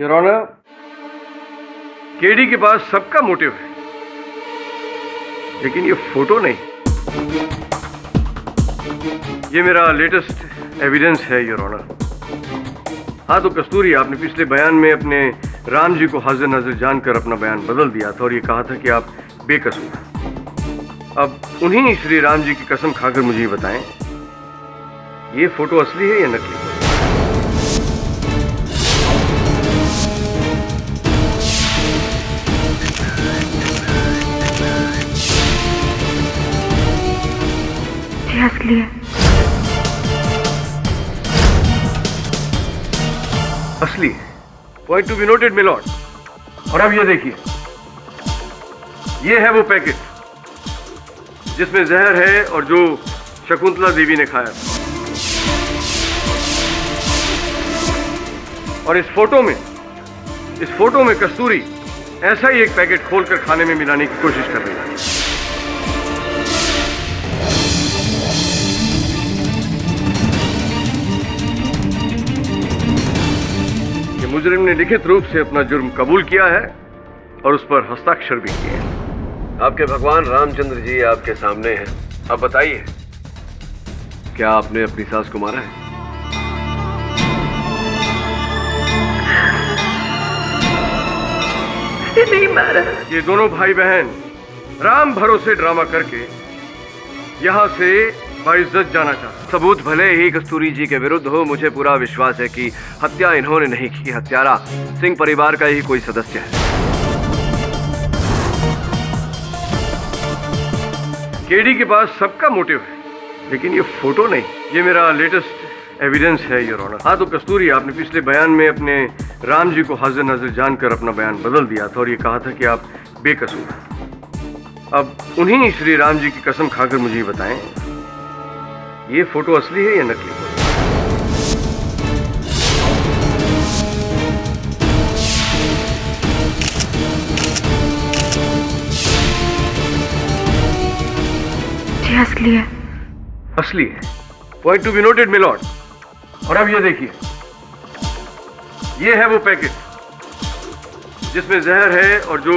Your honour, KD के पास सबका motive है, लेकिन ये फोटो नहीं। ये मेरा लेटेस्ट एविडेंस है योर ऑनर। हाँ तो कस्तूरी, आपने पिछले बयान में अपने राम जी को हाजिर नाजिर जानकर अपना बयान बदल दिया था और ये कहा था कि आप बेकसूर। अब उन्हीं श्री राम जी की कसम खाकर मुझे ये बताएं, ये फोटो असली है या नकली? असली है। असली है। Point to be noted my Lord. और अब ये देखिए, ये है वो पैकेट जिसमें जहर है और जो शकुंतला देवी ने खाया। और इस फोटो में कस्तूरी ऐसा ही एक पैकेट खोलकर खाने में मिलाने की कोशिश कर रही है। मुजरिम ने लिखित रूप से अपना जुर्म कबूल किया है और उस पर हस्ताक्षर भी किए हैं। आपके भगवान रामचंद्र जी आपके सामने हैं। अब बताइए, क्या आपने अपनी सास को मारा है? नहीं मारा। ये दोनों भाई बहन राम भरोसे ड्रामा करके यहाँ से बाइज्जत जाना चाहते। सबूत भले ही कस्तूरी जी के विरुद्ध हो, मुझे पूरा विश्वास है कि हत्या इन्होंने नहीं की। हत्यारा सिंह परिवार का ही कोई सदस्य है। केडी के पास सबका मोटिव है, लेकिन ये फोटो नहीं। ये मेरा लेटेस्ट एविडेंस है योर ऑनर। हाँ तो कस्तूरी, आपने पिछले बयान में अपने राम जी को हाजिर नाजिर जानकर अपना बयान बदल दिया था और ये कहा था कि आप बेकसूर। अब उन्हीं श्री राम जी की कसम खाकर मुझे ये बताएं, ये फोटो असली है या नकली? जी असली है। असली है। Point to be noted my Lord. और अब ये देखिए, ये है वो पैकेट जिसमें जहर है और जो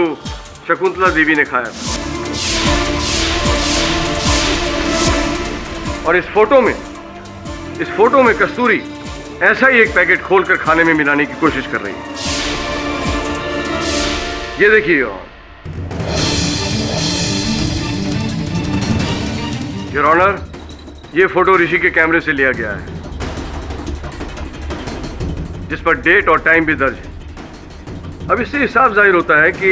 शकुंतला देवी ने खाया। और इस फोटो में कस्तूरी ऐसा ही एक पैकेट खोलकर खाने में मिलाने की कोशिश कर रही है। ये देखिए योर ऑनर, ये फोटो ऋषि के कैमरे से लिया गया है, जिस पर डेट और टाइम भी दर्ज है। अब इससे साफ जाहिर होता है कि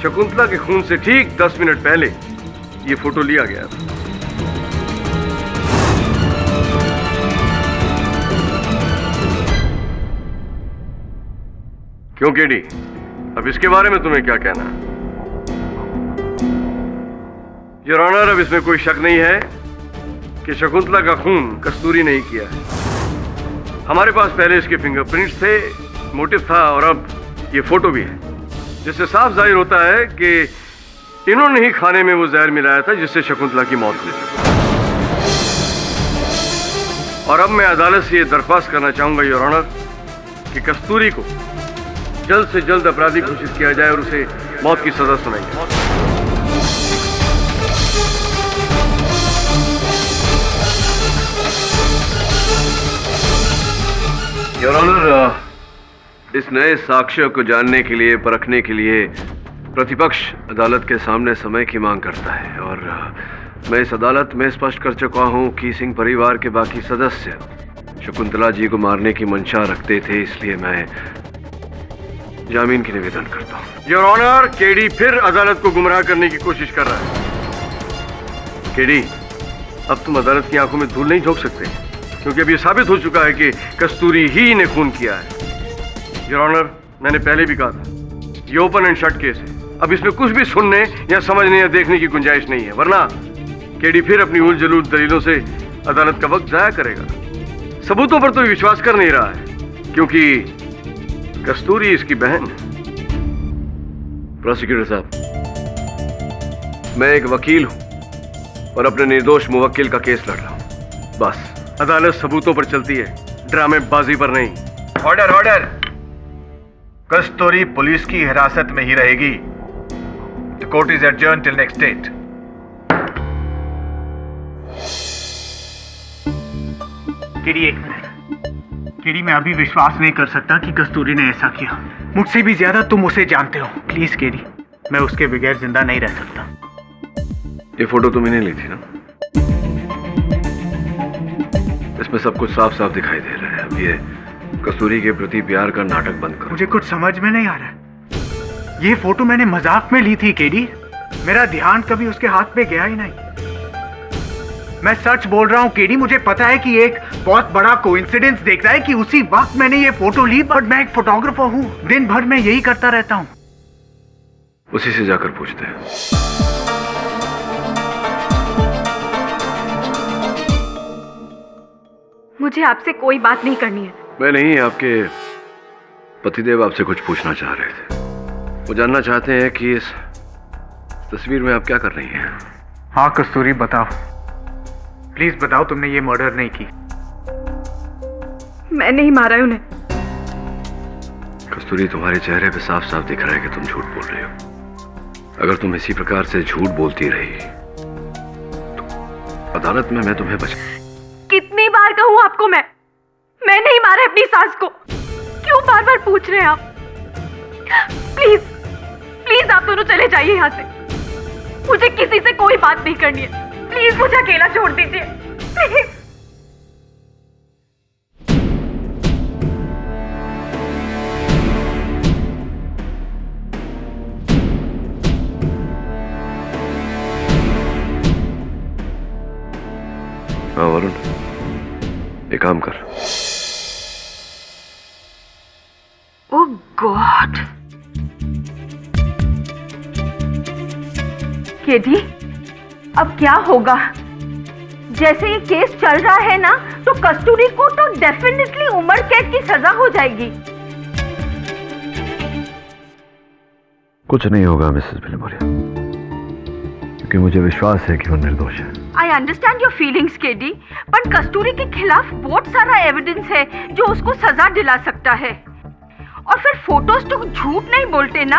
शकुंतला के खून से ठीक 10 मिनट पहले ये फोटो लिया गया था। क्यों केडी, अब इसके बारे में तुम्हें क्या कहना है? योर ऑनर, अब इसमें कोई शक नहीं है कि शकुंतला का खून कस्तूरी ने ही किया है। हमारे पास पहले इसके फिंगरप्रिंट्स थे, मोटिव था और अब ये फोटो भी है, जिससे साफ जाहिर होता है कि इन्होंने ही खाने में वो जहर मिलाया था जिससे शकुंतला की मौत हुई। और अब मैं अदालत से ये दरख्वास्त करना चाहूंगा योर ऑनर कि कस्तूरी को जल्द से जल्द अपराधी घोषित किया जाए और उसे मौत की सजा सुनाई जाए। योर ऑनर, इस नए साक्ष्य को जानने के लिए, परखने के लिए प्रतिपक्ष अदालत के सामने समय की मांग करता है और मैं इस अदालत में स्पष्ट कर चुका हूं कि सिंह परिवार के बाकी सदस्य शकुंतला जी को मारने की मंशा रखते थे, इसलिए मैं जामीन की निवेदन करता हूं। योर ऑनर, केडी फिर अदालत को गुमराह करने की कोशिश कर रहा है। केडी, अब तुम अदालत की आंखों में धूल नहीं झोंक सकते, क्योंकि अब ये साबित हो चुका है कि कस्तूरी ही ने खून किया है। योर ऑनर, मैंने पहले भी कहा था, ये ओपन एंड शट केस है। अब इसमें कुछ भी सुनने या समझने या देखने की गुंजाइश नहीं है, वरना केडी फिर अपनी उल जलूल दलीलों से अदालत का वक्त जाया करेगा। सबूतों पर तो विश्वास कर नहीं रहा है, क्योंकि कस्तूरी इसकी बहन है। प्रोसिक्यूटर साहब, मैं एक वकील हूं और अपने निर्दोष मुवक्किल का केस लड़ रहा हूं, बस। अदालत सबूतों पर चलती है, ड्रामेबाजी पर नहीं। Order order. कस्तूरी पुलिस की हिरासत में ही रहेगी। The court is adjourn till next date. KD, एक मिनट। केडी, मैं अभी विश्वास नहीं कर सकता कि कस्तूरी ने ऐसा किया। मुझसे भी ज्यादा तुम उसे जानते हो। प्लीज केडी, मैं उसके बगैर जिंदा नहीं रह सकता। ये फोटो तुमने नहीं ली थी ना? इसमें सब कुछ साफ साफ दिखाई दे रहा है। अब ये कस्तूरी के प्रति प्यार का नाटक बंद करो। मुझे कुछ समझ में नहीं आ रहा है। ये फोटो मैंने मजाक में ली थी केडी। मेरा ध्यान कभी उसके हाथ पे गया ही नहीं। मैं सच बोल रहा हूँ केडी, मुझे पता है कि एक बहुत बड़ा कोइंसिडेंस देख रहा है कि उसी वक्त मैंने ये फोटो ली, बट मैं एक फोटोग्राफर हूँ। दिन भर मैं यही करता रहता हूँ। उसी से जाकर पूछते हैं। मुझे आपसे कोई बात नहीं करनी है। मैं नहीं, आपके पतिदेव आपसे कुछ पूछना चाह रहे थे। वो जानना चाहते हैं कि इस तस्वीर में आप क्या कर रही हैं। हाँ कस्तूरी, बताओ, प्लीज बताओ, तुमने ये मर्डर नहीं की। मैं नहीं मारा उन्हें। कस्तूरी, तुम्हारे चेहरे पे साफ साफ दिख रहा है कि तुम झूठ बोल रही हो। अगर तुम इसी प्रकार से झूठ बोलती रही तो अदालत में मैं तुम्हें कितनी बार कहूं आपको मैं नहीं मारा अपनी सास को। क्यों बार बार पूछ रहे हैं आप? प्लीज प्लीज आप दोनों चले जाइए यहाँ से। मुझे किसी से कोई बात नहीं करनी है। प्लीज मुझे अकेला छोड़ दीजिए, प्लीज। हाँ वरुण, एक काम कर। ओह गॉड। केडी, अब क्या होगा? जैसे ये केस चल रहा है ना, तो कस्तूरी को तो डेफिनेटली उम्र कैद की सजा हो जाएगी। कुछ नहीं होगा मिसेस भिलमोरिया, क्योंकि मुझे विश्वास है कि वो निर्दोष है। I understand your feelings KD, पर कस्तूरी के खिलाफ बहुत सारा एविडेंस है जो उसको सजा दिला सकता है। और फिर फोटोज तो झूठ नहीं बोलते ना।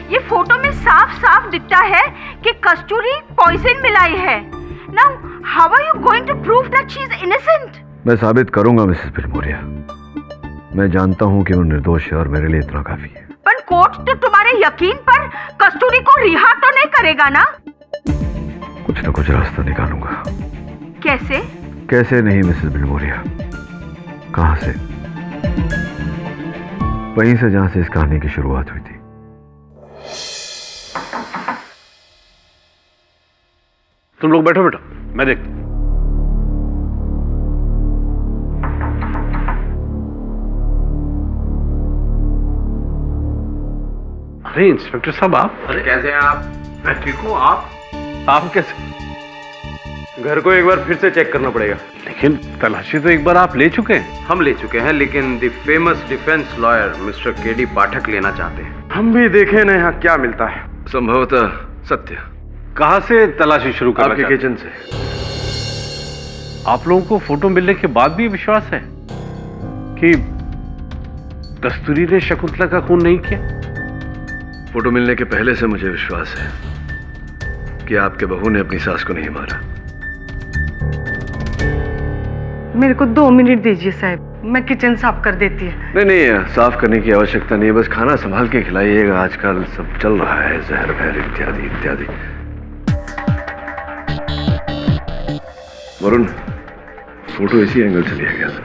ये फोटो में साफ साफ दिखता है कि कस्तूरी पॉइजन मिलाई है। Now how are you going to prove that she is innocent? मैं साबित करूंगा मिसेस भिलमोरिया। मैं जानता हूं कि वो निर्दोष है और मेरे लिए इतना काफी है। पर कोर्ट तो तुम्हारे यकीन पर कस्तूरी को रिहा तो नहीं करेगा ना? कुछ न कुछ रास्ता निकालूंगा। कैसे? कैसे नहीं मिसेस भिलमोरिया, कहां से? वहीं से जहां से इस कहानी की शुरुआत हुई थी। तुम लोग बैठो बेटा, मैं देखता हूं। अरे इंस्पेक्टर साहब, आप? अरे कैसे हैं आप? मैं ठीक हूं। आप कैसे? घर को एक बार फिर से चेक करना पड़ेगा। लेकिन तलाशी तो एक बार आप ले चुके हैं। हम ले चुके हैं, लेकिन the famous defence lawyer mister KD Pathak लेना चाहते हैं। हम भी देखें ना यहाँ क्या मिलता है। संभवतः सत्य। कहां से तलाशी शुरू करना आपके चाहते किचन से। हैं? आप लोगों को फोटो मिलने के बाद भी विश्वास है कि कस्तूरी ने शकुंतला का खून नहीं किया? फोटो मिलने के पहले से मुझे विश्वास है कि आपके बहू ने अपनी सास को नहीं मारा। मेरे को 2 मिनट दीजिए साहब, मैं किचन साफ कर देती है। नहीं, साफ करने की आवश्यकता नहीं है, बस खाना संभाल के खिलाइएगा। आजकल सब चल रहा है, जहर भहर इत्यादि इत्यादि। वरुण, फोटो इसी एंगल से लिया गया था।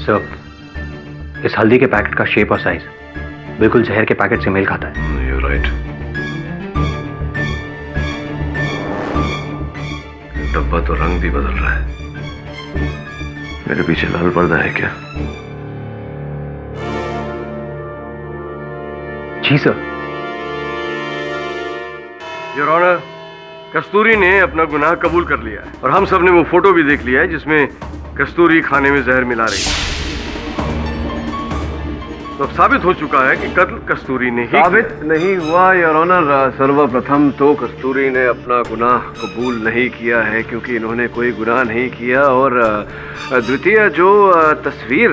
सर, इस हल्दी के पैकेट का शेप और साइज बिल्कुल जहर के पैकेट से मेल खाता है। You're right. डब्बा तो रंग भी बदल रहा है। मेरे पीछे लाल पर्दा है क्या? जी सर। योर ऑनर, कस्तूरी ने अपना गुनाह कबूल कर लिया है और हम सब ने वो फोटो भी देख लिया है जिसमें कस्तूरी खाने में जहर मिला रही है। तो अब साबित हो चुका है कि कत्ल कस्तूरी ने ही साबित नहीं हुआ योर ऑनर। सर्वप्रथम तो कस्तूरी ने अपना गुनाह कबूल नहीं किया है क्योंकि इन्होंने कोई गुनाह नहीं किया, और द्वितीय जो तस्वीर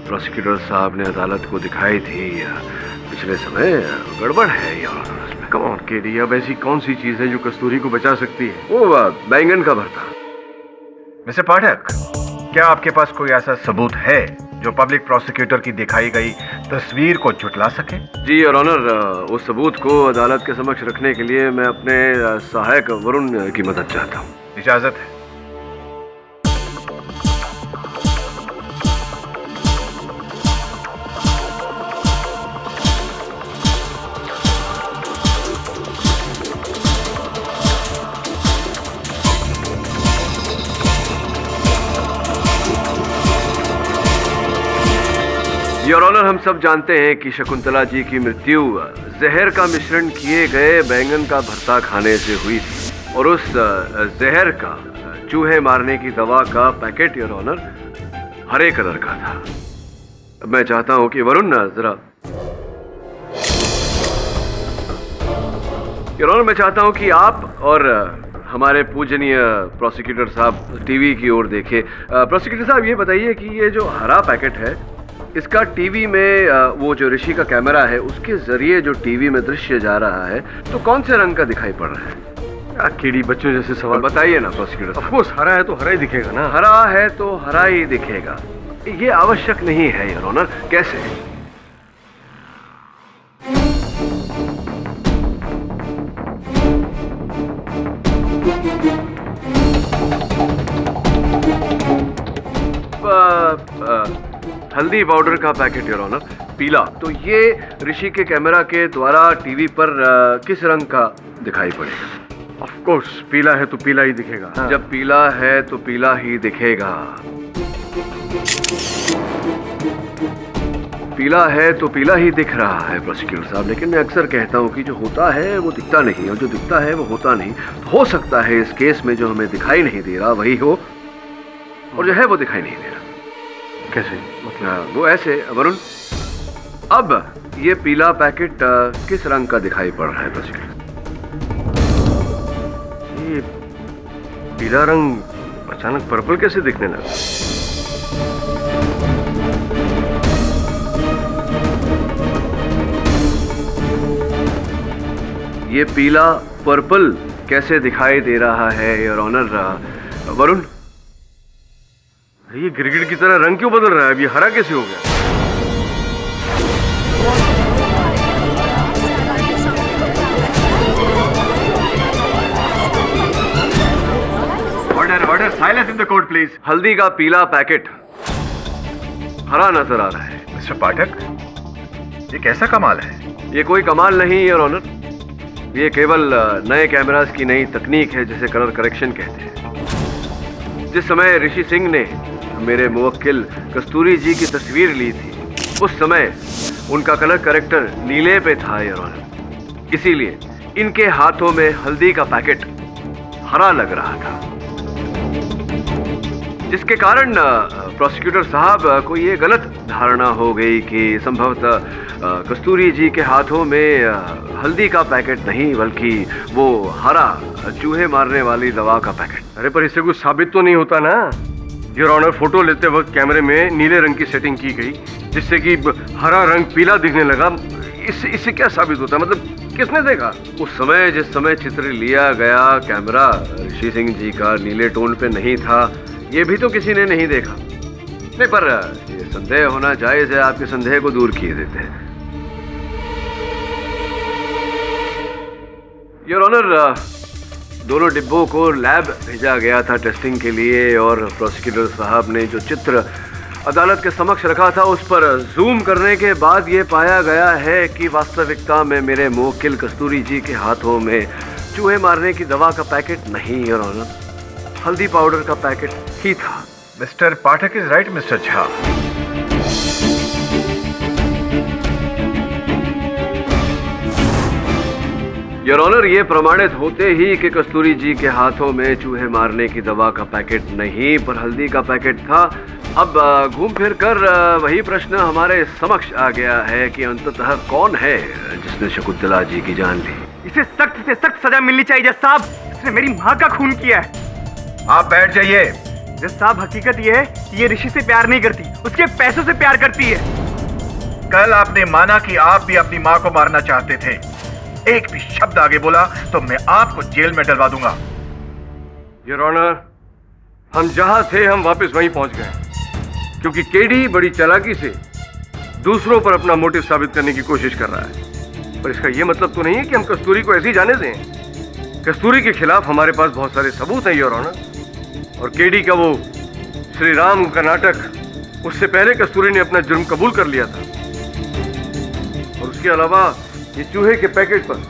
प्रोसिक्यूटर साहब ने अदालत को दिखाई थी पिछले समय गड़बड़ है योर ऑनर उसमें। कम ऑन केडी, अब ऐसी कौन सी चीज है जो कस्तूरी को बचा सकती है? वो बैंगन का भरता। मिस्टर पाठक, क्या आपके पास कोई ऐसा सबूत है जो पब्लिक प्रोसिक्यूटर की दिखाई गई तस्वीर को झुटला सके? जी योर ऑनर, उस सबूत को अदालत के समक्ष रखने के लिए मैं अपने सहायक वरुण की मदद चाहता हूँ। इजाजत है। योर ऑनर, हम सब जानते हैं कि शकुंतला जी की मृत्यु जहर का मिश्रण किए गए बैंगन का भरता खाने से हुई थी, और उस जहर का चूहे मारने की दवा का पैकेट योर ऑनर हरे कलर का था। मैं चाहता हूं कि वरुण जरा योर ऑनर, मैं चाहता हूं कि आप और हमारे पूजनीय प्रोसिक्यूटर साहब टीवी की ओर देखें। प्रोसिक्यूटर साहब, ये बताइए कि ये जो हरा पैकेट है इसका टीवी में वो जो ऋषि का कैमरा है उसके जरिए जो टीवी में दृश्य जा रहा है तो कौन से रंग का दिखाई पड़ रहा है? केडी, बच्चों जैसे सवाल बताइए ना प्रोसिक्यूटर साहब। ऑफ कोर्स हरा है तो हरा ही दिखेगा ना। हरा है तो हरा ही दिखेगा, ये आवश्यक नहीं है योर ऑनर। कैसे? हल्दी पाउडर का पैकेट योर ऑनर, पीला, तो ये ऋषि के कैमरा के द्वारा टीवी पर किस रंग का दिखाई पड़ेगा? ऑफ कोर्स पीला है तो पीला ही दिखेगा। हाँ। जब पीला है तो पीला ही दिखेगा। पीला है तो पीला ही दिख रहा है प्रोसिक्यूटर साहब, लेकिन मैं अक्सर कहता हूं कि जो होता है वो दिखता नहीं और जो दिखता है वो होता नहीं। तो हो सकता है इस केस में जो हमें दिखाई नहीं दे रहा वही हो और जो है वो दिखाई नहीं दे रहा। कैसे? मतलब वो ऐसे वरुण, अब ये पीला पैकेट किस रंग का दिखाई पड़ रहा है प्रोसिक्यूटर? ये पीला रंग अचानक पर्पल कैसे दिखने लगा? ये पीला पर्पल कैसे दिखाई दे रहा है योर ऑनर? वरुण, ये गिरगिट की तरह रंग क्यों बदल रहा है? अब ये हरा कैसे हो गया? Order, silence in the court please. हल्दी का पीला पैकेट हरा नजर आ रहा है। मिस्टर पाठक, ये कैसा कमाल है? ये कोई कमाल नहीं योर ऑनर, ये केवल नए कैमरास की नई तकनीक है जिसे कलर करेक्शन कहते हैं। जिस समय ऋषि सिंह ने मेरे मुवक्किल कस्तूरी जी की तस्वीर ली थी उस समय उनका कलर करेक्टर नीले पे था योर ऑनर, इसीलिए इनके हाथों में हल्दी का पैकेट हरा लग रहा था, जिसके कारण प्रोसिक्यूटर साहब को ये गलत धारणा हो गई कि संभवतः कस्तूरी जी के हाथों में हल्दी का पैकेट नहीं बल्कि वो हरा चूहे मारने वाली दवा का पैकेट। अरे पर इससे कुछ साबित तो नहीं होता ना योर ऑनर। फोटो लेते वक्त कैमरे में नीले रंग की सेटिंग की गई जिससे कि हरा रंग पीला दिखने लगा। इससे क्या साबित होता है? मतलब किसने देखा? उस समय जिस समय चित्र लिया गया कैमरा ऋषि सिंह जी का नीले टोन पे नहीं था, ये भी तो किसी ने नहीं देखा। नहीं, पर ये संदेह होना जायज है, आपके संदेह को दूर किए देते हैं योर ऑनर। दोनों डिब्बों को लैब भेजा गया था टेस्टिंग के लिए और प्रोसिक्यूटर साहब ने जो चित्र अदालत के समक्ष रखा था उस पर जूम करने के बाद ये पाया गया है कि वास्तविकता में मेरे मुवक्किल कस्तूरी जी के हाथों में चूहे मारने की दवा का पैकेट नहीं योर ऑनर, हल्दी पाउडर का पैकेट ही था। Mister Pathak is right mister Jha. Your honour, ये प्रमाणित होते ही कि कस्तूरी जी के हाथों में चूहे मारने की दवा का पैकेट नहीं पर हल्दी का पैकेट था, अब घूम फिर कर वही प्रश्न हमारे समक्ष आ गया है कि अंततः कौन है जिसने शकुंतला जी की जान ली। इसे सख्त से सख्त सजा मिलनी चाहिए जज साहब। इसने मेरी माँ का खून किया है। आप बैठ जाइए। जज साहब, हकीकत ये है कि ये ऋषि से प्यार नहीं करती, उसके पैसों से प्यार करती है। कल आपने माना कि आप भी अपनी माँ को मारना चाहते थे। एक भी शब्द आगे बोला तो मैं आपको जेल में डलवा दूंगा। योर ऑनर, हम जहां थे हम वापस वहीं पहुंच गए, क्योंकि केडी बड़ी चालाकी से दूसरों पर अपना मोटिव साबित करने की कोशिश कर रहा है। पर इसका यह मतलब तो नहीं है कि हम कस्तूरी को ऐसे ही जाने दें। कस्तूरी के खिलाफ हमारे पास बहुत सारे सबूत हैं योर ऑनर। और केडी का वो श्री राम का नाटक, उससे पहले कस्तूरी ने अपना जुर्म कबूल कर लिया था। और उसके अलावा ये चूहे के पैकेट पर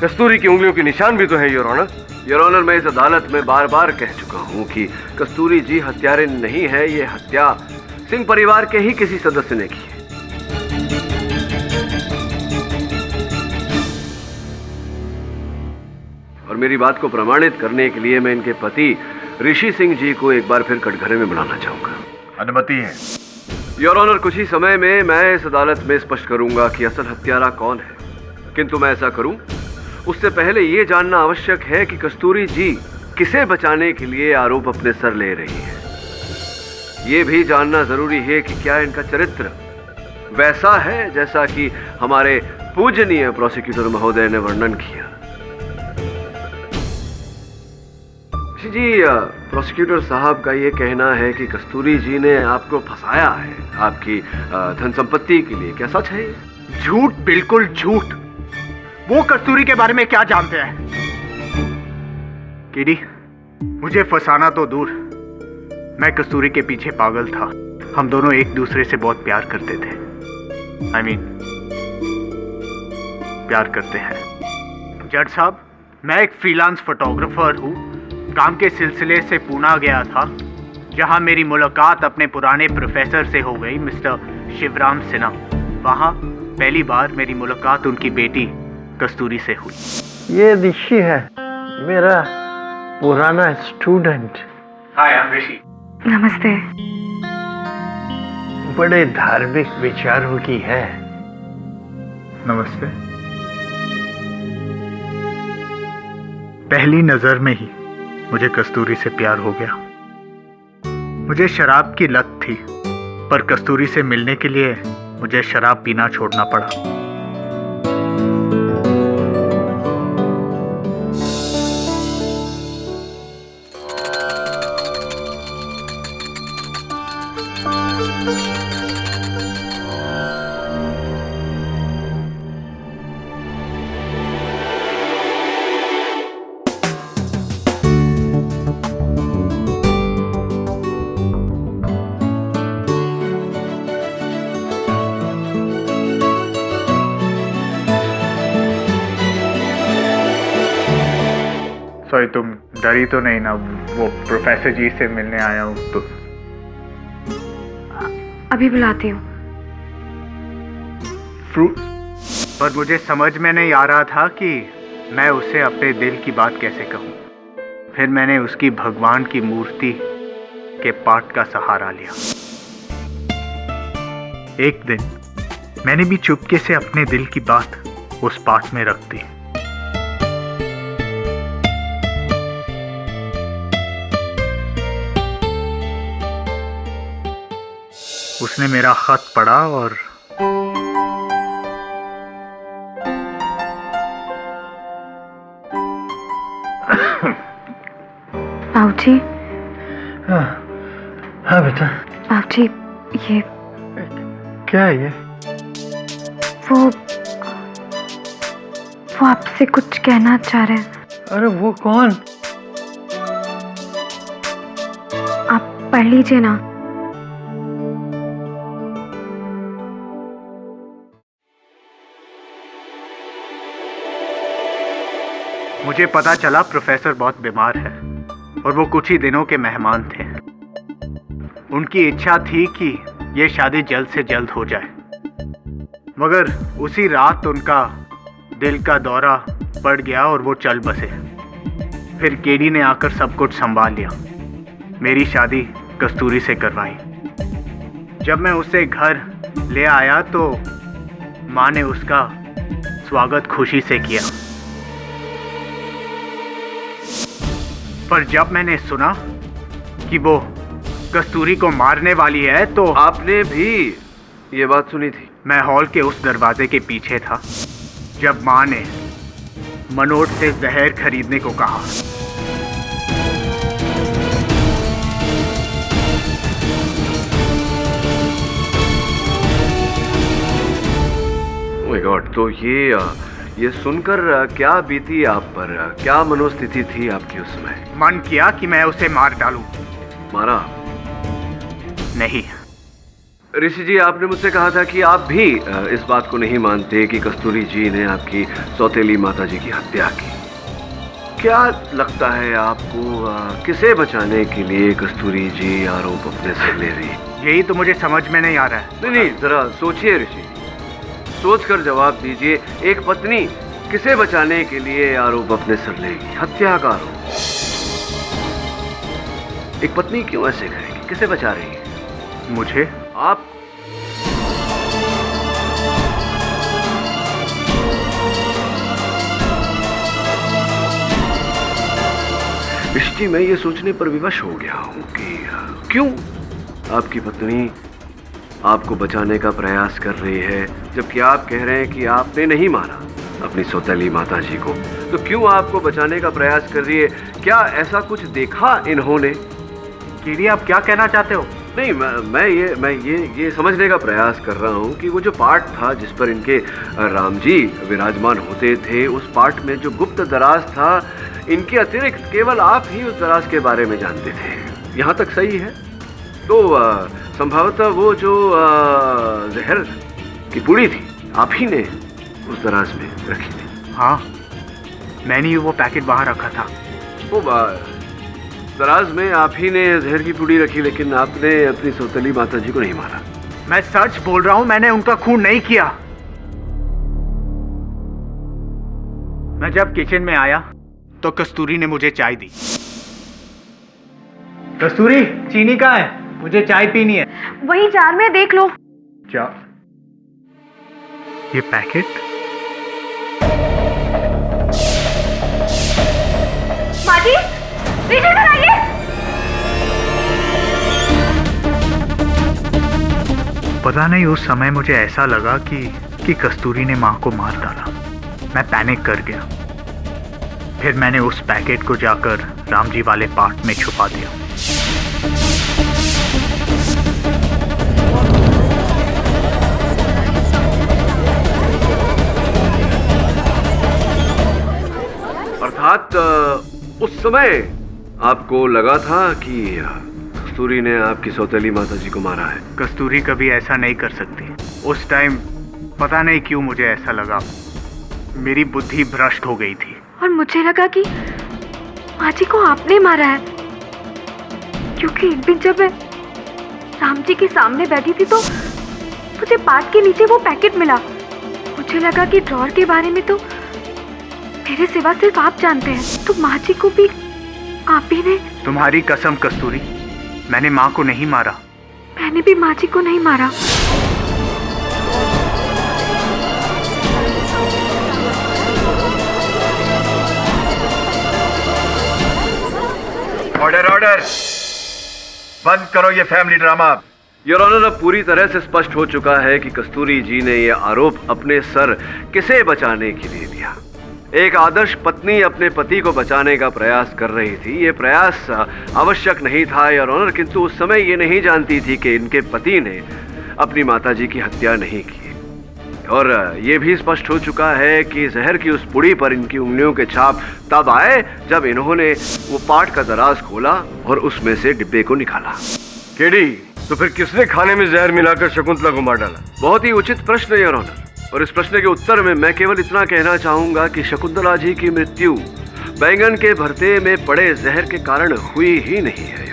कस्तूरी की उंगलियों के निशान भी तो हैं योर ऑनर। योर ऑनर, मैं इस अदालत में बार बार कह चुका हूं कि कस्तूरी जी हत्यारे नहीं है। ये हत्या सिंह परिवार के ही किसी सदस्य ने की है। और मेरी बात को प्रमाणित करने के लिए मैं इनके पति ऋषि सिंह जी को एक बार फिर कटघरे में बुलाना चाहूंगा। अनुमति है। योर ऑनर, कुछ ही समय में मैं इस अदालत में स्पष्ट करूंगा कि असल हत्यारा कौन है। किंतु मैं ऐसा करूं उससे पहले यह जानना आवश्यक है कि कस्तूरी जी किसे बचाने के लिए आरोप अपने सर ले रही है। यह भी जानना जरूरी है कि क्या इनका चरित्र वैसा है जैसा कि हमारे पूजनीय प्रोसिक्यूटर महोदय ने वर्णन किया। जी, प्रोसिक्यूटर साहब का यह कहना है कि कस्तूरी जी ने आपको फंसाया है आपकी धन संपत्ति के लिए। क्या सच है? झूठ, बिल्कुल झूठ। वो कस्तूरी के बारे में क्या जानते हैं? केडी, मुझे फंसाना तो दूर, मैं कस्तूरी के पीछे पागल था। हम दोनों एक दूसरे से बहुत प्यार करते थे। प्यार करते हैं। जज साहब, मैं एक फ्रीलांस फोटोग्राफर हूँ। काम के सिलसिले से पुणे गया था, जहाँ मेरी मुलाकात अपने पुराने प्रोफेसर से हो गई, मिस्टर शिवराम सिन्हा। वहाँ पहली बार मेरी मुलाकात उनकी बेटी कस्तूरी से हुई। ये ऋषि है, मेरा पुराना स्टूडेंट। हाय, आई एम ऋषि। नमस्ते। बड़े धार्मिक विचारों की है। नमस्ते। पहली नजर में ही मुझे कस्तूरी से प्यार हो गया। मुझे शराब की लत थी, पर कस्तूरी से मिलने के लिए मुझे शराब पीना छोड़ना पड़ा। सॉरी, तुम डरी तो नहीं ना? वो प्रोफेसर जी से मिलने आया हूँ तो। अभी बुलाती हूँ। फ्रूट। पर मुझे समझ में नहीं आ रहा था कि मैं उसे अपने दिल की बात कैसे कहूँ। फिर मैंने उसकी भगवान की मूर्ति के पाठ का सहारा लिया। एक दिन मैंने भी चुपके से अपने दिल की बात उस पाठ में रख दी। उसने मेरा खत पढ़ा और बाबूजी। हाँ बेटा। बाबूजी, ये क्या है ये? वो आपसे कुछ कहना चाह रहे हैं। अरे वो कौन? आप पढ़ लीजिए ना। मुझे पता चला प्रोफेसर बहुत बीमार है और वो कुछ ही दिनों के मेहमान थे। उनकी इच्छा थी कि ये शादी जल्द से जल्द हो जाए, मगर उसी रात उनका दिल का दौरा पड़ गया और वो चल बसे। फिर केडी ने आकर सब कुछ संभाल लिया। मेरी शादी कस्तूरी से करवाई। जब मैं उसे घर ले आया तो माँ ने उसका स्वागत खुशी से किया, पर जब मैंने सुना कि वो कस्तूरी को मारने वाली है तो आपने भी ये बात सुनी थी? मैं हॉल के उस दरवाजे के पीछे था जब माँ ने मनोज से जहर खरीदने को कहा। ओह माय गॉड, तो ये सुनकर क्या बीती आप पर, क्या मनोस्थिति थी आपकी उस समय? मन किया कि मैं उसे मार डालूं। मारा? नहीं। ऋषि जी, आपने मुझसे कहा था कि आप भी इस बात को नहीं मानते कि कस्तूरी जी ने आपकी सौतेली माता जी की हत्या की। क्या लगता है आपको, किसे बचाने के लिए कस्तूरी जी आरोप अपने सर ले रही? यही तो मुझे समझ में नहीं आ रहा है। नहीं, जरा सोचिए ऋषि, सोचकर जवाब दीजिए। एक पत्नी किसे बचाने के लिए आरोप अपने सर लेगी? हत्या का आरोप। एक पत्नी क्यों ऐसे करेगी? किसे बचा रही है? मुझे? आप? ऋषि, मैं ये सोचने पर विवश हो गया हूं कि क्यों आपकी पत्नी आपको बचाने का प्रयास कर रही है, जबकि आप कह रहे हैं कि आपने नहीं मारा अपनी सौतेली माता जी को। तो क्यों आपको बचाने का प्रयास कर रही है? क्या ऐसा कुछ देखा इन्होंने? कीड़ी, आप क्या कहना चाहते हो? नहीं, मैं ये समझने का प्रयास कर रहा हूँ कि वो जो पार्ट था जिस पर इनके राम जी विराजमान होते थे, उस पार्ट में जो गुप्त दराज था, इनके अतिरिक्त केवल आप ही उस दराज के बारे में जानते थे। यहाँ तक सही है? तो संभवतः वो जो जहर की पुड़ी थी, आप ही ने उस दराज में रखी थी। हाँ, मैंने ही वो पैकेट बाहर रखा था। वो दराज में आप ही ने जहर की पुड़ी रखी, लेकिन आपने अपनी सौतेली माता जी को नहीं मारा। मैं सच बोल रहा हूं, मैंने उनका खून नहीं किया। मैं जब किचन में आया तो कस्तूरी ने मुझे चाय दी। कस्तूरी, चीनी कहाँ है? मुझे चाय पीनी है। वही जार में देख लो। क्या? ये पैकेट? माजी, नीचे इधर आइए। पता नहीं, उस समय मुझे ऐसा लगा कि कस्तूरी ने माँ को मार डाला। मैं पैनिक कर गया। फिर मैंने उस पैकेट को जाकर रामजी वाले पार्ट में छुपा दिया। अर्थात उस समय आपको लगा था कि कस्तूरी ने आपकी सौतेली माता जी को मारा है? कस्तूरी कभी ऐसा नहीं कर सकती। उस टाइम पता नहीं क्यों मुझे ऐसा लगा। मेरी बुद्धि भ्रष्ट हो गई थी और मुझे लगा कि माँ जी को आपने मारा है, क्योंकि एक दिन जब मैं राम जी के सामने बैठी थी तो मुझे पार्ट के नीचे वो पैकेट मिला। मुझे लगा कि ड्रॉर के बारे में तो मेरे सिवा सिर्फ आप जानते हैं, तो माँ जी को भी आप ही ने। तुम्हारी कसम कस्तूरी, मैंने माँ को नहीं मारा। मैंने भी माँ जी को नहीं मारा। ऑर्डर ऑर्डर, बंद करो ये फैमिली ड्रामा। योर ऑनर, अब पूरी तरह से स्पष्ट हो चुका है कि कस्तूरी जी ने यह आरोप अपने सर किसे बचाने के लिए लिया। एक आदर्श पत्नी अपने पति को बचाने का प्रयास कर रही थी। ये प्रयास आवश्यक नहीं था योर ऑनर, किंतु उस समय ये नहीं जानती थी कि इनके पति ने अपनी माताजी की हत्या नहीं की। और ये भी स्पष्ट हो चुका है कि जहर की उस पुड़ी पर इनकी उंगलियों के छाप तब आए जब इन्होंने वो पार्ट का दराज खोला और उसमें से डिब्बे को निकाला। केडी, तो फिर किसने खाने में जहर मिलाकर शकुंतला को मार डाला? बहुत ही उचित प्रश्न योर ऑनर, और इस प्रश्न के उत्तर में मैं केवल इतना कहना चाहूंगा कि शकुंतला जी की मृत्यु बैंगन के भरते में पड़े जहर के कारण हुई ही नहीं है।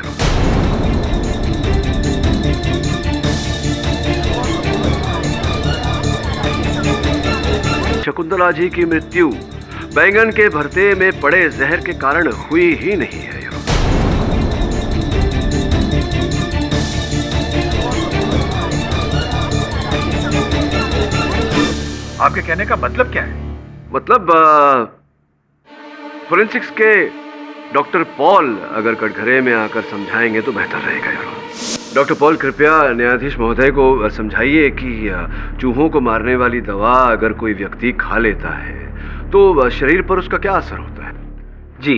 शकुंतला जी की मृत्यु बैंगन के भरते में पड़े जहर के कारण हुई ही नहीं है। आपके कहने का मतलब क्या है? मतलब फोरेंसिक्स के डॉक्टर पॉल अगर कटघरे में आकर समझाएंगे तो बेहतर रहेगा यार। डॉक्टर पॉल, कृपया न्यायाधीश महोदय को समझाइए कि चूहों को मारने वाली दवा अगर कोई व्यक्ति खा लेता है तो शरीर पर उसका क्या असर होता है? जी,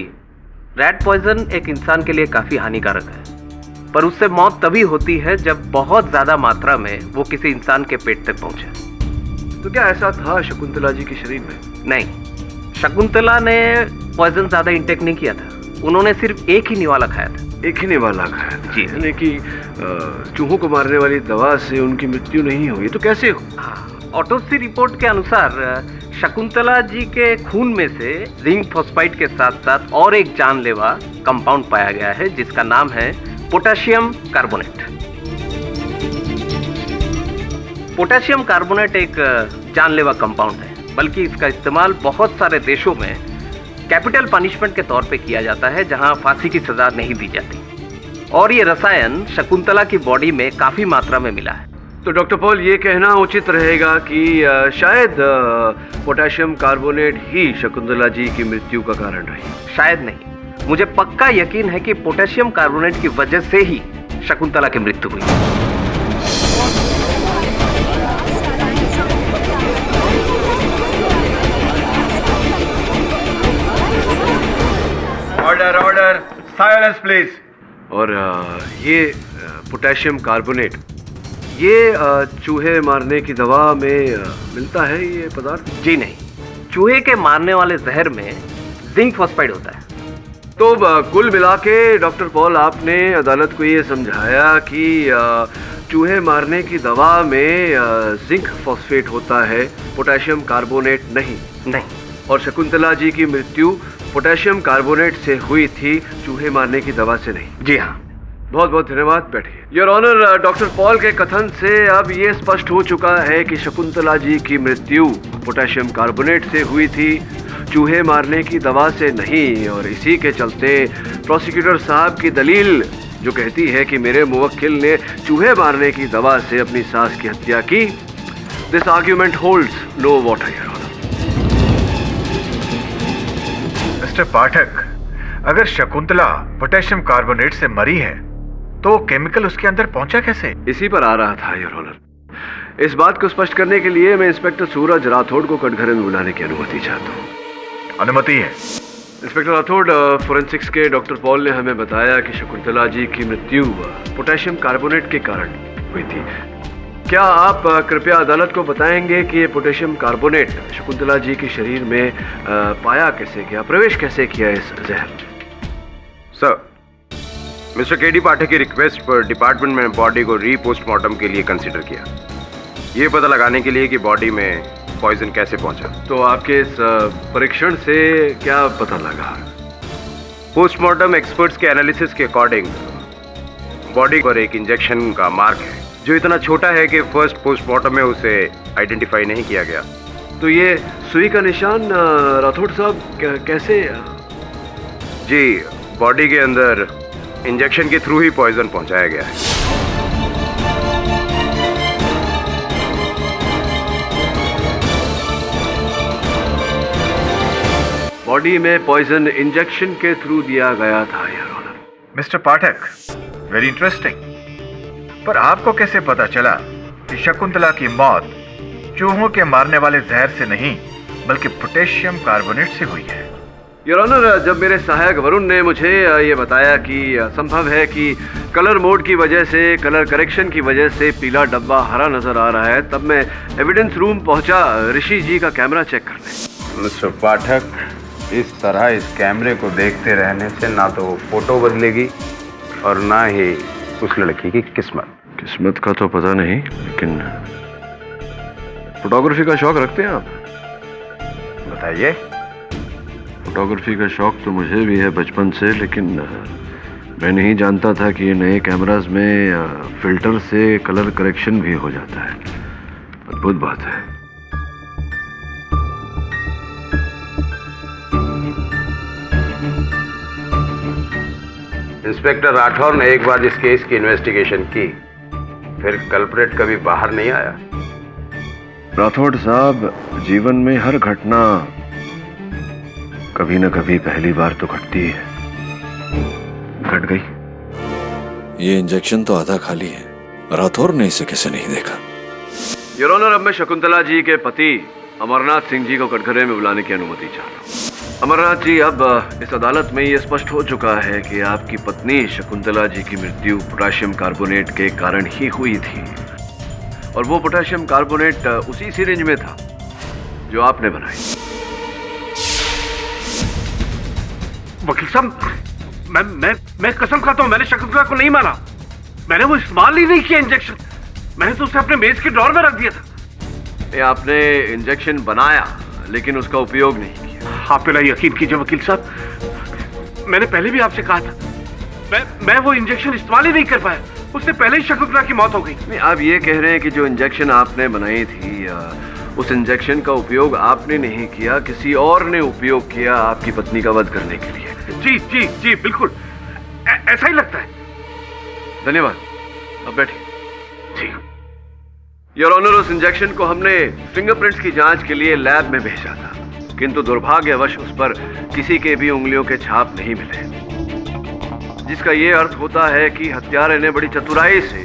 रैट पॉइजन एक इंसान के लिए काफी हानिकारक है, पर उससे मौत तभी होती है जब बहुत ज्यादा मात्रा में वो किसी इंसान के पेट तक पहुंचे। तो क्या ऐसा था शकुंतला जी के शरीर में? नहीं, शकुंतला ने पॉइजन ज्यादा इंटेक नहीं किया था, उन्होंने सिर्फ एक ही निवाला खाया था। एक ही निवाला खाया था? जी, यानी कि चूहों को मारने वाली दवा से उनकी मृत्यु नहीं हुई, तो कैसे हो? हाँ, ऑटोप्सी रिपोर्ट के अनुसार शकुंतला जी के खून में से जिंक फॉस्फाइड के साथ साथ और एक जानलेवा कंपाउंड पाया गया है जिसका नाम है पोटेशियम कार्बोनेट। पोटेशियम कार्बोनेट एक जानलेवा कंपाउंड है, बल्कि इसका इस्तेमाल बहुत सारे देशों में कैपिटल पनिशमेंट के तौर पे किया जाता है जहां फांसी की सजा नहीं दी जाती, और ये रसायन शकुंतला की बॉडी में काफी मात्रा में मिला है। तो डॉक्टर पॉल, ये कहना उचित रहेगा कि शायद पोटेशियम कार्बोनेट ही शकुंतला जी की मृत्यु का कारण रही। शायद नहीं, मुझे पक्का यकीन है कि पोटेशियम कार्बोनेट की वजह से ही शकुंतला की मृत्यु हुई। Order order, silence please. और ये पोटेशियम कार्बोनेट ये चूहे मारने की दवा में मिलता है ये पदार्थ? जी नहीं, चूहे के मारने वाले जहर में जिंक फॉस्फाइड होता है। तो कुल मिला के डॉक्टर पॉल, आपने अदालत को ये समझाया कि चूहे मारने की दवा में जिंक फॉस्फेट होता है, पोटेशियम कार्बोनेट नहीं। और शकुंतला जी की मृत्यु पोटेशियम कार्बोनेट से हुई थी, चूहे मारने की दवा से नहीं। जी हाँ। बहुत बहुत धन्यवाद, बैठिए। योर ऑनर, डॉक्टर पॉल के कथन से अब ये स्पष्ट हो चुका है कि शकुंतला जी की मृत्यु पोटेशियम कार्बोनेट से हुई थी, चूहे मारने की दवा से नहीं। और इसी के चलते प्रोसिक्यूटर साहब की दलील जो कहती है कि मेरे मुवक्किल ने चूहे मारने की दवा से अपनी सास की हत्या की, this argument holds no water, your honour. Mister Pathak, अगर शकुंतला पोटेशियम कार्बोनेट से मरी है तो केमिकल उसके अंदर पहुंचा कैसे? इसी पर आ रहा था, योर ऑनर। इस बात को स्पष्ट करने के लिए मैं इंस्पेक्टर सूरज राठौड़ को कटघरे में बुलाने की अनुमति चाहता हूँ। अनुमति है। इंस्पेक्टर राठौड़, फोरेंसिक्स के डॉक्टर पॉल ने हमें बताया कि शकुंतला जी की मृत्यु पोटेशियम कार्बोनेट के कारण हुई थी। क्या आप कृपया अदालत को बताएंगे कि ये पोटेशियम कार्बोनेट शकुंतला जी के शरीर में पाया कैसे गया, प्रवेश कैसे किया इस जहर? सर, मिस्टर केडी पाठक की रिक्वेस्ट पर डिपार्टमेंट में बॉडी को रीपोस्टमार्टम के लिए कंसीडर किया, ये पता लगाने के लिए कि बॉडी में पॉइजन कैसे पहुंचा। तो आपके इस परीक्षण से क्या पता लगा? पोस्टमार्टम एक्सपर्ट्स के एनालिसिस के अकॉर्डिंग बॉडी पर एक इंजेक्शन का मार्क है जो इतना छोटा है कि फर्स्ट पोस्टमार्टम में उसे आइडेंटिफाई नहीं किया गया। तो ये सुई का निशान राठौड़ साहब कैसे? जी, बॉडी के अंदर इंजेक्शन के थ्रू ही पॉइजन पहुंचाया गया है। बॉडी में पॉइजन इंजेक्शन के थ्रू दिया गया था, your honour. Mister Pathak, very interesting. पर आपको कैसे पता चला कि शकुंतला की मौत चूहों के मारने वाले जहर से नहीं बल्कि पोटेशियम कार्बोनेट से हुई है? योर ऑनर, जब मेरे सहायक वरुण ने मुझे ये बताया कि संभव है कि कलर मोड की वजह से, कलर करेक्शन की वजह से पीला डब्बा हरा नजर आ रहा है, तब मैं एविडेंस रूम पहुंचा ऋषि जी का कैमरा चेक करने। मिस्टर पाठक, इस तरह इस कैमरे को देखते रहने से ना तो वो फोटो बदलेगी और ना ही उस लड़की की किस्मत। किस्मत का तो पता नहीं, लेकिन फोटोग्राफी का शौक रखते हैं आप? बताइए। फोटोग्राफी का शौक तो मुझे भी है बचपन से, लेकिन मैं नहीं जानता था कि ये नए कैमरास में फिल्टर से कलर करेक्शन भी हो जाता है। अद्भुत बात है। इंस्पेक्टर राठौर ने एक बार इस केस की इन्वेस्टिगेशन की, फिर कल्प्रेट कभी बाहर नहीं आया। राठौड़ साहब, जीवन में हर घटना कभी न कभी पहली बार तो घटती है। घट गई। ये इंजेक्शन तो आधा खाली है, राठौर ने इसे कैसे नहीं देखा? योर ऑनर, अब मैं शकुंतला जी के पति अमरनाथ सिंह जी को कटघरे में बुलाने की अनुमति चाहता हूँ। अमरनाथ जी, अब इस अदालत में ये स्पष्ट हो चुका है कि आपकी पत्नी शकुंतला जी की मृत्यु पोटेशियम कार्बोनेट के कारण ही हुई थी, और वो पोटेशियम कार्बोनेट उसी सिरिंज में था जो आपने बनाई। वकील साहब, मैं कसम खाता हूं, मैंने शकुंतला को नहीं मारा। मैंने वो इस्तेमाल ही नहीं किया इंजेक्शन। मैंने तो उसे अपने मेज के ड्रॉर में रख दिया था। ये आपने इंजेक्शन बनाया लेकिन उसका उपयोग नहीं किया। आप मेरा यकीन कीजिए वकील साहब, मैंने पहले भी आपसे कहा था, मैं वो इंजेक्शन इस्तेमाल ही नहीं कर पाया। उससे पहले ही शकुंतला की मौत हो गई। नहीं, आप ये कह रहे हैं कि जो इंजेक्शन आपने बनाई थी, उस इंजेक्शन का उपयोग आपने नहीं किया, किसी और ने उपयोग किया आपकी पत्नी का वध करने के लिए। जी जी जी, बिल्कुल ऐसा ही लगता है। धन्यवाद, अब बैठिए। जी योर ऑनर, उस इंजेक्शन को हमने फिंगरप्रिंट्स की जांच के लिए लैब में भेजा था, किंतु दुर्भाग्यवश उस पर किसी के भी उंगलियों के छाप नहीं मिले, जिसका ये अर्थ होता है कि हत्यारे ने बड़ी चतुराई से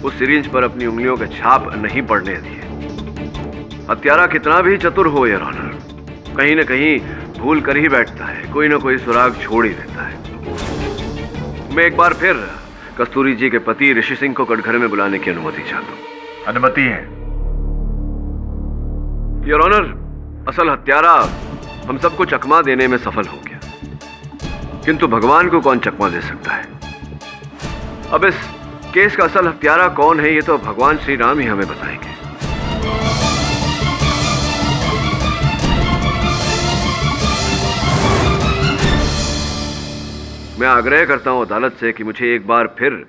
उस सिरिंज पर अपनी उंगलियों के छाप नहीं पड़ने दिए। हत्यारा कितना भी चतुर हो योर ऑनर, कहीं न कहीं भूल कर ही बैठता है, कोई ना कोई सुराग छोड़ ही देता है। मैं एक बार फिर कस्तूरी जी के पति ऋषि सिंह को कटघरे में बुलाने की अनुमति चाहता हूँ। अनुमति है। योर ऑनर, असल हत्यारा हम सबको चकमा देने में सफल हो गया, किंतु भगवान को कौन चकमा दे सकता है? अब इस केस का असल हत्यारा कौन है, ये तो भगवान श्री राम ही हमें बताएंगे। मैं आग्रह करता हूं अदालत से कि मुझे एक बार फिर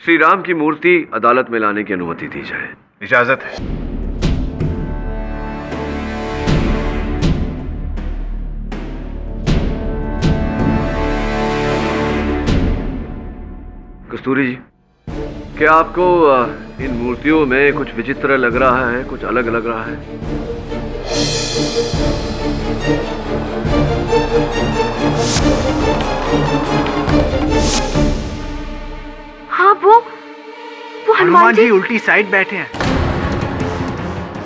श्री राम की मूर्ति अदालत में लाने की अनुमति दी जाए। इजाजत है। कस्तूरी जी, क्या आपको इन मूर्तियों में कुछ विचित्र लग रहा है, कुछ अलग लग रहा है? हाँ, वो हनुमान जी उल्टी साइड बैठे हैं।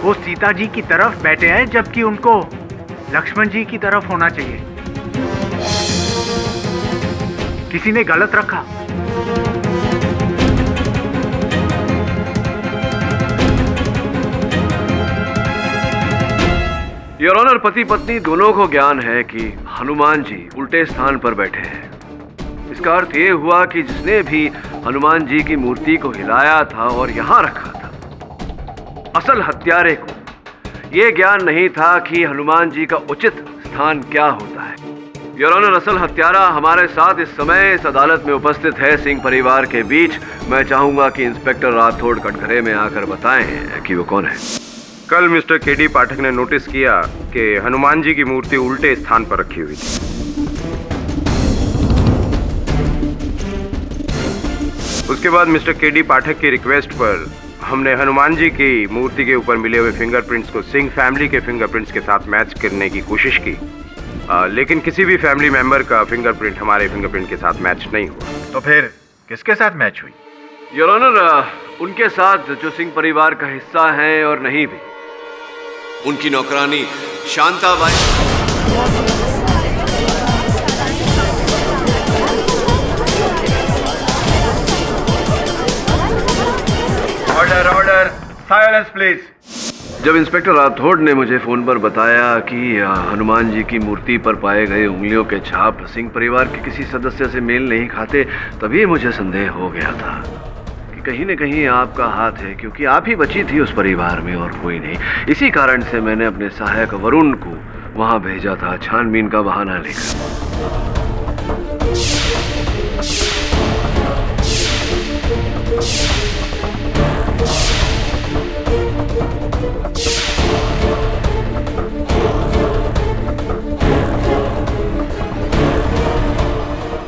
वो सीता जी की तरफ बैठे हैं, जबकि उनको लक्ष्मण जी की तरफ होना चाहिए। किसी ने गलत रखा। योर ऑनर, पति पत्नी दोनों को ज्ञान है कि हनुमान जी उल्टे स्थान पर बैठे हैं। इसका अर्थ ये हुआ कि जिसने भी हनुमान जी की मूर्ति को हिलाया था और यहां रखा था, असल हत्यारे को यह ज्ञान नहीं था कि हनुमान जी का उचित स्थान क्या होता है। योर ऑनर, असल हत्यारा हमारे साथ इस समय इस अदालत में उपस्थित है, सिंह परिवार के बीच। मैं चाहूंगा कि इंस्पेक्टर राठौड़ कटघरे में आकर बताएं कि वो कौन है। कल मिस्टर केडी पाठक ने नोटिस किया कि हनुमान जी की मूर्ति उल्टे स्थान पर रखी हुई थी। उसके बाद मिस्टर केडी पाठक की रिक्वेस्ट पर हमने हनुमान जी की मूर्ति के ऊपर मिले हुए फिंगरप्रिंट्स को सिंह फैमिली के फिंगरप्रिंट्स के साथ मैच करने की कोशिश की, लेकिन किसी भी फैमिली मेंबर का फिंगरप्रिंट हमारे फिंगरप्रिंट के साथ मैच नहीं हुआ। तो फिर किसके साथ मैच हुई? योर ऑनर, उनके साथ जो सिंह परिवार का हिस्सा है और नहीं भी, उनकी नौकरानी Shantabai. Order order, silence please. जब इंस्पेक्टर राठौड़ ने मुझे फोन पर बताया कि हनुमान जी की मूर्ति पर पाए गए उंगलियों के छाप सिंह परिवार के किसी सदस्य से मेल नहीं खाते, तभी मुझे संदेह हो गया था कि कहीं न कहीं आपका हाथ है, क्योंकि आप ही बची थी उस परिवार में और कोई नहीं। इसी कारण से मैंने अपने सहायक वरुण को वहां भेजा था, छानबीन का बहाना लेकर।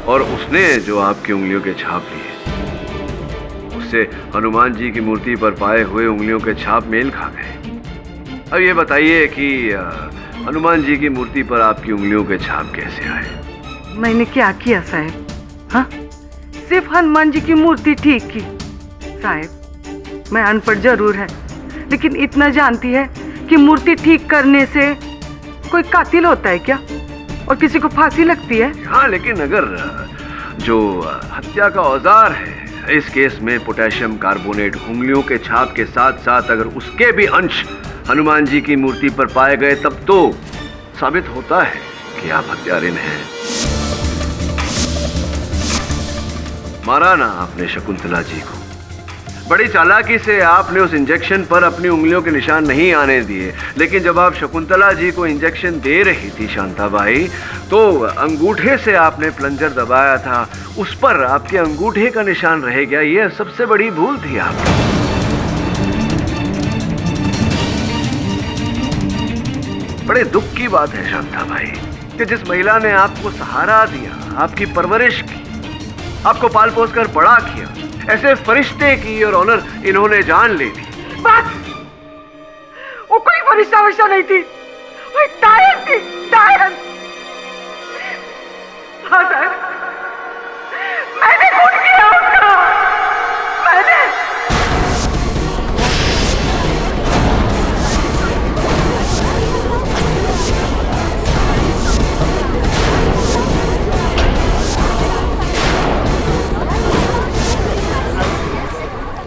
और उसने जो आपकी उंगलियों के छाप लिए, उससे हनुमान जी की मूर्ति पर पाए हुए उंगलियों के छाप मेल खा गए। अब ये बताइए कि हनुमान जी की मूर्ति पर आपकी उंगलियों के छाप कैसे आए? मैंने क्या किया साहब? हाँ, सिर्फ हनुमान जी की मूर्ति ठीक की। साहब, मैं अनपढ़ जरूर है, लेकिन इतना जानती है कि मूर्ति ठीक करने से कोई कातिल होता है क्या, और किसी को फांसी लगती है? हाँ, लेकिन अगर जो हत्या का औजार है, इस केस में पोटेशियम कार्बोनेट उंगलियों के छाप के साथ साथ अगर उसके भी अंश हनुमान जी की मूर्ति पर पाए गए, तब तो साबित होता है कि आप हत्यारिन हैं। मारा ना आपने शकुंतला जी को, बड़ी चालाकी से आपने उस इंजेक्शन पर अपनी उंगलियों के निशान नहीं आने दिए, लेकिन जब आप शकुंतला जी को इंजेक्शन दे रही थी शांताबाई, तो अंगूठे से आपने प्लंजर दबाया था, उस पर आपके अंगूठे का निशान रह गया। यह सबसे बड़ी भूल थी आपकी। बड़े दुख की बात है शांताबाई कि जिस महिला ने आपको सहारा दिया, आपकी परवरिश की, आपको पाल पोस कर बड़ा किया, ऐसे फरिश्ते की और ऑनर इन्होंने जान ले ली। बस, वो कोई फरिश्ता वरिश्ता नहीं थी, वो एक डायन थी, डायन। हाँ साहब, मैंने खून किया उसका, मैंने।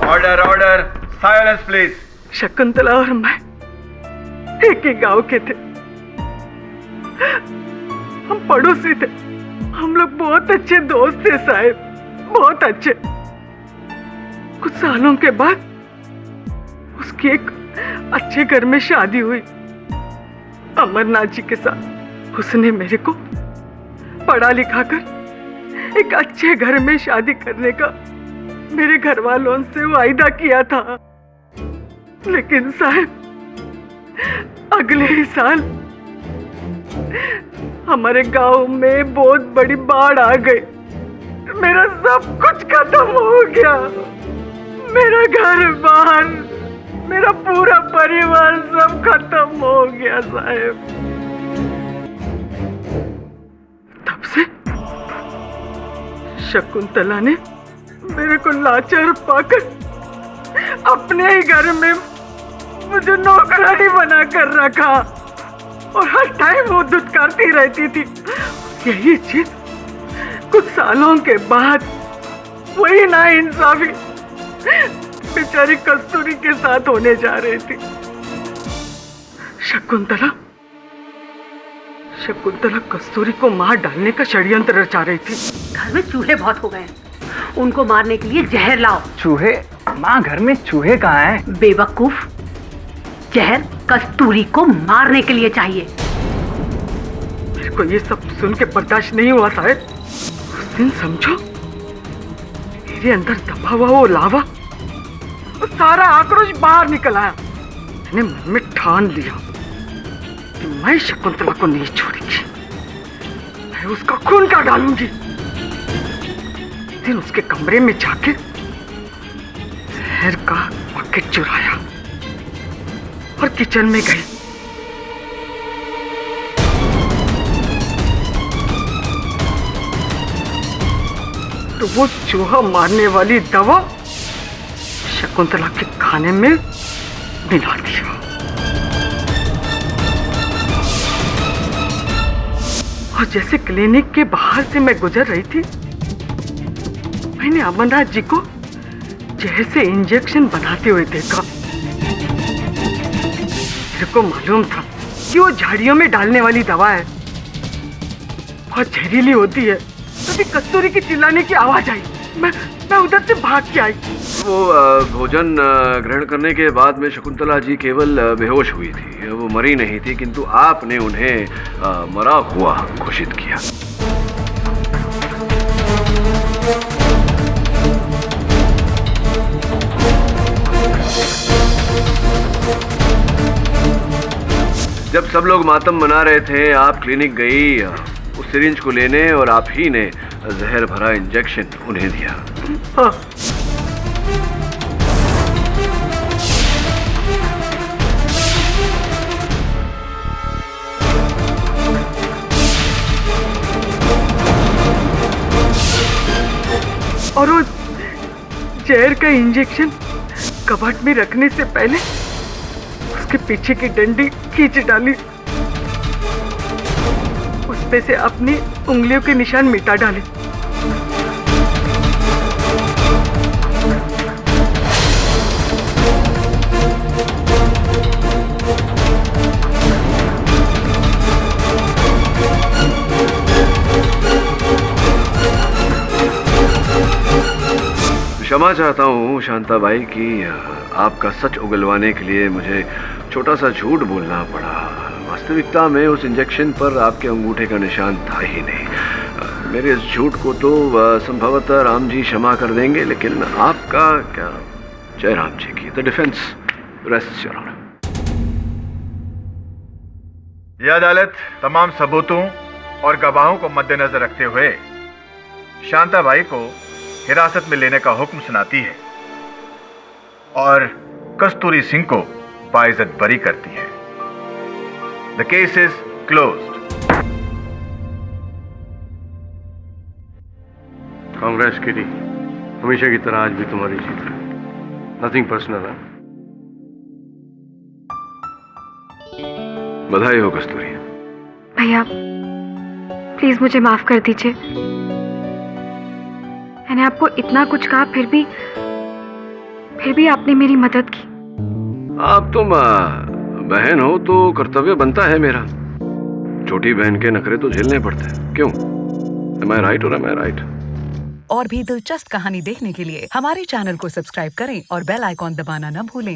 Order order, silence please. Shakuntala और मैं एक ही गांव के थे, हम पड़ोसी थे, हम लोग बहुत अच्छे दोस्त थे साहब, बहुत अच्छे। कुछ सालों के बाद उसकी एक अच्छे घर में शादी हुई अमरनाथ जी के साथ। उसने मेरे को पढ़ा लिखा कर एक अच्छे घर में शादी करने का मेरे घर वालों से वायदा किया था, लेकिन साहब अगले ही साल हमारे गांव में बहुत बड़ी बाढ़ आ गई। मेरा सब कुछ खत्म हो गया, मेरा घर बार, मेरा पूरा परिवार सब खत्म हो गया साहब। तब से शकुंतला ने मेरे को लाचार पाकर अपने ही घर में मुझे नौकरानी बना कर रखा, और हर टाइम वो दुत्कारती रहती थी। यही चीज कुछ सालों के बाद वही नाइंसाफी बेचारी कस्तूरी के साथ होने जा रही थी। शकुंतला कस्तूरी को मार डालने का षड्यंत्र रचा रही थी। घर में चूहे बहुत हो गए, उनको मारने के लिए जहर लाओ। चूहे? माँ, घर में चूहे कहाँ हैं? बेवकूफ, जहर कस्तूरी को मारने के लिए चाहिए। मेरे को ये सब सुन के बर्दाश्त नहीं हुआ साहब। उस दिन समझो मेरे अंदर दबा हुआ वो लावा और सारा आक्रोश बाहर निकल आया। मैंने मन में ठान लिया कि मैं शकुंतला को नहीं छोड़ूंगी, मैं उसका खून का डालूंगी। दिन उसके कमरे में जाके जहर का पैकेट चुराया और किचन में गई। तो वो चूहा मारने वाली दवा शकुंतला के खाने में मिला दिया। और जैसे क्लिनिक के बाहर से मैं गुजर रही थी, मैंने अमरनाथ जी को जहर से इंजेक्शन बनाते हुए देखा। मेरे को मालूम था कि वो झाड़ियों में डालने वाली दवा है, बहुत जहरीली होती है। तभी कस्तूरी की चिल्लाने की आवाज आई, मैं उधर से भाग के आई। वो भोजन ग्रहण करने के बाद में शकुंतला जी केवल बेहोश हुई थी, वो मरी नहीं थी, किंतु आपने उन्हें मरा हुआ घोषित किया। जब सब लोग मातम मना रहे थे, आप क्लिनिक गई उस सिरिंज को लेने, और आप ही ने जहर भरा इंजेक्शन उन्हें दिया। हाँ। जहर का इंजेक्शन कबाट में रखने से पहले उसके पीछे की डंडी खींच डाली, उसमें से अपनी उंगलियों के निशान मिटा डाले। क्षमा चाहता हूँ शांताबाई कि आपका सच उगलवाने के लिए मुझे छोटा सा झूठ बोलना पड़ा। वास्तविकता में उस इंजेक्शन पर आपके अंगूठे का निशान था ही नहीं। मेरे इस झूठ को तो संभवतः राम जी क्षमा कर देंगे, लेकिन आपका क्या। जय राम जी की। The defence rests your honour. यह अदालत तमाम सबूतों और गवाहों को मद्देनजर रखते हुए शांताबाई को हिरासत में लेने का हुक्म सुनाती है और कस्तूरी सिंह को बाइज्जत बरी करती है। The case is closed. Congress KD, हमेशा की तरह आज भी तुम्हारी जीत है। नथिंग पर्सनल है। बधाई हो कस्तूरी। भैया प्लीज मुझे माफ कर दीजिए। मैंने आपको इतना कुछ कहा, फिर भी आपने मेरी मदद की। आप तुम बहन हो तो कर्तव्य बनता है मेरा। छोटी बहन के नखरे तो झेलने पड़ते हैं, क्यों? Am I right or am I right? और भी दिलचस्प कहानी देखने के लिए हमारे चैनल को सब्सक्राइब करें और बेल आइकॉन दबाना न भूलें।